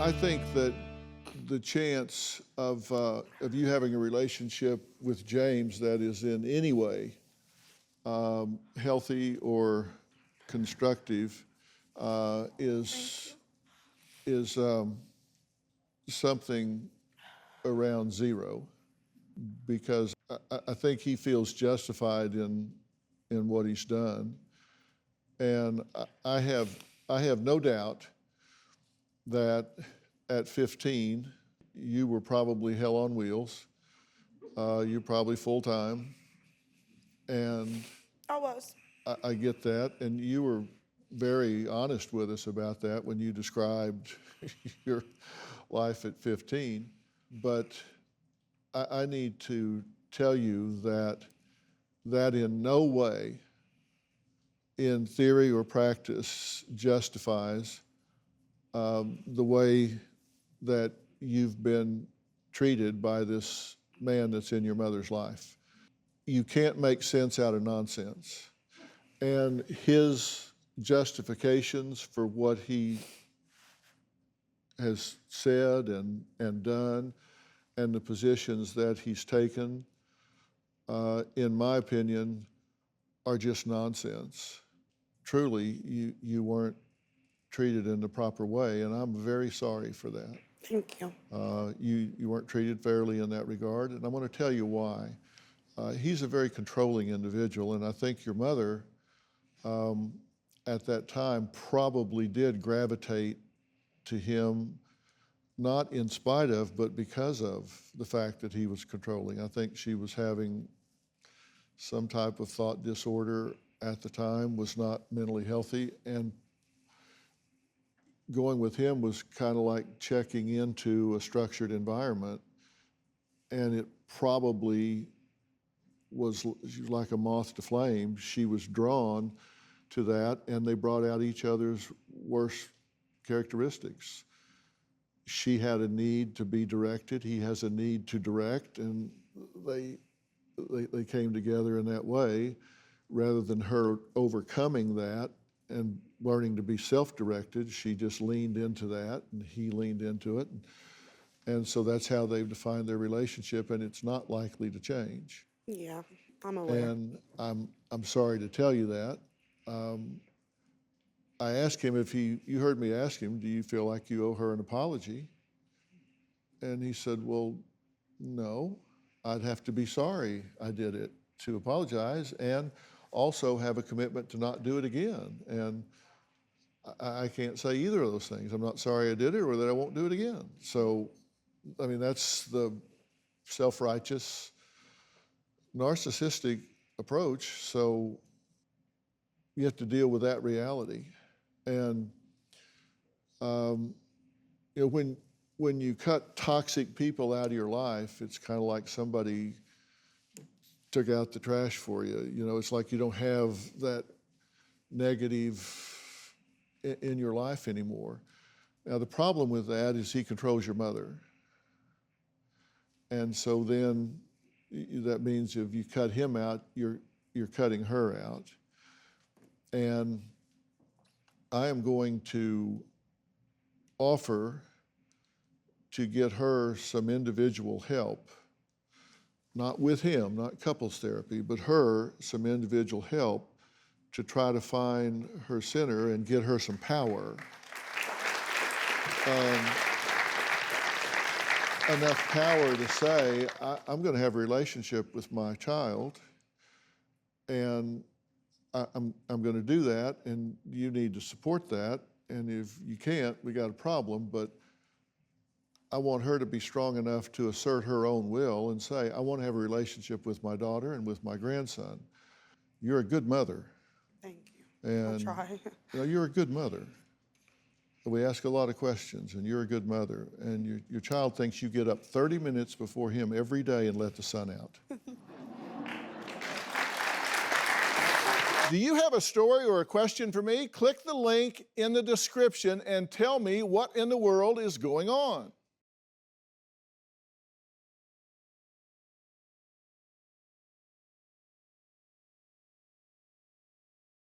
I think that the chance of you having a relationship with James that is in any way healthy or constructive is something around zero, because I think he feels justified in what he's done, and I have no doubt that at 15 you were probably hell on wheels. You're probably full time, and I was. I get that, and you were very honest with us about that when you described your life at 15. But I need to tell you that in no way, in theory or practice, justifies the way that you've been treated by this man that's in your mother's life. You can't make sense out of nonsense. And his justifications for what he has said and done, and the positions that he's taken, in my opinion, are just nonsense. Truly, you weren't treated in the proper way, and I'm very sorry for that. Thank you. You weren't treated fairly in that regard, and I'm going to tell you why. He's a very controlling individual, and I think your mother, at that time, probably did gravitate to him, not in spite of, but because of the fact that he was controlling. I think she was having some type of thought disorder at the time, was not mentally healthy, and going with him was kind of like checking into a structured environment, and it probably was like a moth to flame. She was drawn to that, and they brought out each other's worst characteristics. She had a need to be directed. He has a need to direct, and they came together in that way, rather than her overcoming that and learning to be self-directed. She just leaned into that, and he leaned into it. And so that's how they've defined their relationship, and it's not likely to change. Yeah, I'm aware. And I'm sorry to tell you that. I asked him if you heard me ask him, do you feel like you owe her an apology? And he said, well, no, I'd have to be sorry I did it to apologize, and also have a commitment to not do it again. And I can't say either of those things. I'm not sorry I did it, or that I won't do it again. So, I mean, that's the self-righteous, narcissistic approach. So you have to deal with that reality. And you know, when you cut toxic people out of your life, it's kind of like somebody took out the trash for you. You know, it's like you don't have that negative in your life anymore. Now, the problem with that is he controls your mother. And so then that means if you cut him out, you're cutting her out. And I am going to offer to get her some individual help, not with him, not couples therapy, but her some individual help to try to find her center and get her some power. Enough power to say, I'm going to have a relationship with my child, and I'm going to do that, and you need to support that. And if you can't, we got a problem. But I want her to be strong enough to assert her own will and say, I want to have a relationship with my daughter and with my grandson. You're a good mother. Thank you. And I'll try. You know, you're a good mother. We ask a lot of questions, and you're a good mother. And your child thinks you get up 30 minutes before him every day and let the sun out. Do you have a story or a question for me? Click the link in the description and tell me what in the world is going on.